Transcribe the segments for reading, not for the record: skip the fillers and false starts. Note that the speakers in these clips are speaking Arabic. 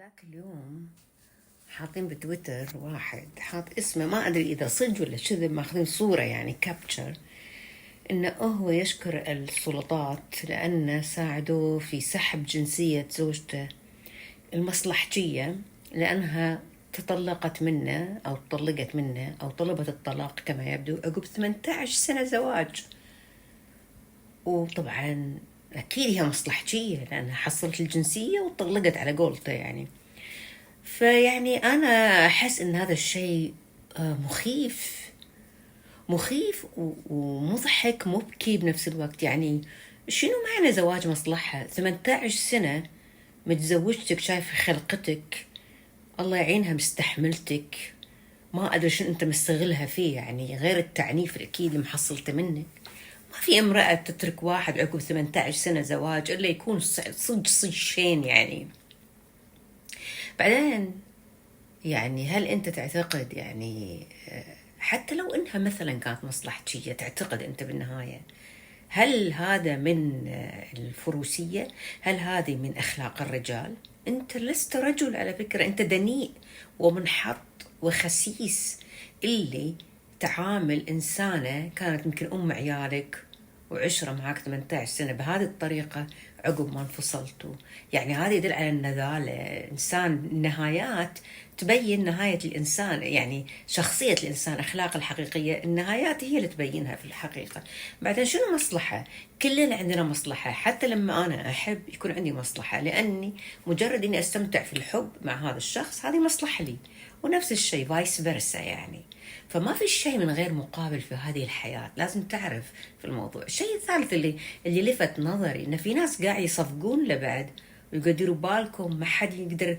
ذاك اليوم حاطين بتويتر واحد حاط اسمه، ما أدري إذا صدق ولا كذب، ماخذين صورة يعني كابتشر، إنه هو يشكر السلطات لأن ساعدوه في سحب جنسية زوجته المصلحجية، لأنها تطلقت منه أو طلقت منه أو طلبت الطلاق كما يبدو عقب 18 سنة زواج. وطبعا أكيد هي مصلحجية لأنها حصلت الجنسية وطلقت على قولته يعني. فيعني أنا أحس إن هذا الشيء مخيف ومضحك مبكي بنفس الوقت. يعني شنو معنى زواج مصلحة؟ 18 سنة متزوجتك، شايف خلقتك، الله يعينها، مستحملتك، ما أدري شنو أنت مستغلها فيه، يعني غير التعنيف الأكيد اللي محصلته منك. ما في امرأة تترك واحد عقب 18 سنة زواج إلا يكون صدق شين يعني. بعدين يعني هل أنت تعتقد يعني حتى لو إنها مثلا كانت مصلحتية، تعتقد أنت بالنهاية هل هذا من الفروسية؟ هل هذه من أخلاق الرجال؟ أنت لست رجل على فكرة، أنت دنيء ومنحط وخسيس اللي تعامل إنسانة كانت يمكن أم عيالك وعشرة معاك 18 سنة بهذه الطريقة عقب ما انفصلتوا. يعني هذا يدل على النذالة. إنسان النهايات تبين نهاية الإنسان، يعني شخصية الإنسان، أخلاق الحقيقية، النهايات هي اللي تبينها في الحقيقة. بعدين شنو مصلحة؟ كلنا عندنا مصلحة، حتى لما أنا أحب يكون عندي مصلحة، لأني مجرد أني أستمتع في الحب مع هذا الشخص هذه مصلحة لي، ونفس الشيء فايس فيرسا يعني. فما في شيء من غير مقابل في هذه الحياة، لازم تعرف في الموضوع. الشيء الثالث اللي لفت نظري إن في ناس قاعد يصفقون لبعد ويقدروا بالكم ما حد يقدر.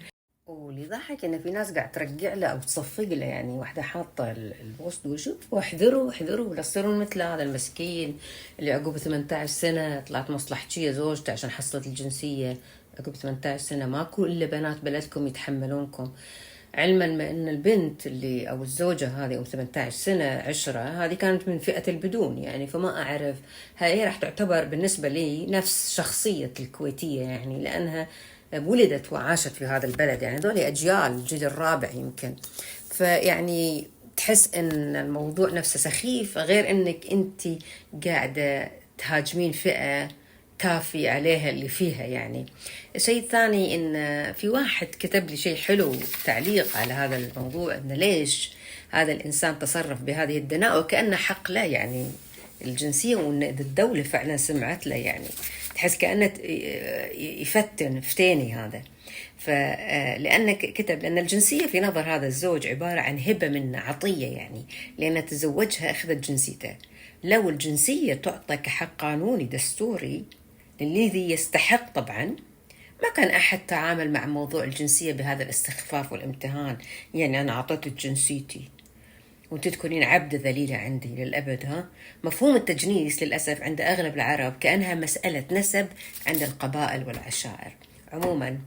واللي ضحك إن في ناس قاعد ترجع له أو تصفق له، يعني واحدة حاطة البوست وشوف احذروا احذروا لا تصيرون مثل هذا المسكين اللي عقب 18 سنة طلعت مصلحتية زوجته عشان حصلت الجنسية عقب 18 سنة. ماكو إلا بنات بلدكم يتحملونكم، علما ما ان البنت اللي او الزوجة هذه ام 18 سنة عشرة هذه كانت من فئة البدون يعني. فما اعرف، هي راح تعتبر بالنسبة لي نفس شخصية الكويتية يعني، لانها ولدت وعاشت في هذا البلد، يعني دول اجيال، الجيل الرابع يمكن. فيعني تحس ان الموضوع نفسه سخيف، غير انك انت قاعدة تهاجمين فئة كافي عليها اللي فيها يعني. الشيء الثاني ان في واحد كتب لي شيء حلو، تعليق على هذا الموضوع، ان ليش هذا الانسان تصرف بهذه الدناءة وكأنه حق له يعني الجنسية، وان الدولة فعلا سمعت له، يعني تحس كأنه يفتن فتيني هذا. فلأنه كتب لأن الجنسية في نظر هذا الزوج عبارة عن هبة منه، عطية يعني، لأن تزوجها أخذت جنسيته. لو الجنسية تعطى كحق قانوني دستوري للذي يستحق طبعا، ما كان أحد تعامل مع موضوع الجنسية بهذا الاستخفاف والامتهان. يعني أنا أعطيتك جنسيتي وانت تكونين عبدة ذليلة عندي للأبد. ها، مفهوم التجنيس للأسف عند أغلب العرب كأنها مسألة نسب عند القبائل والعشائر. عموما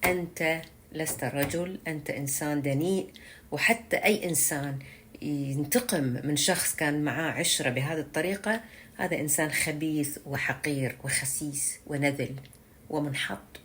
أنت لست رجل، أنت إنسان دنيء. وحتى أي إنسان ينتقم من شخص كان معاه عشرة بهذه الطريقة، هذا إنسان خبيث وحقير وخسيس ونذل ومنحط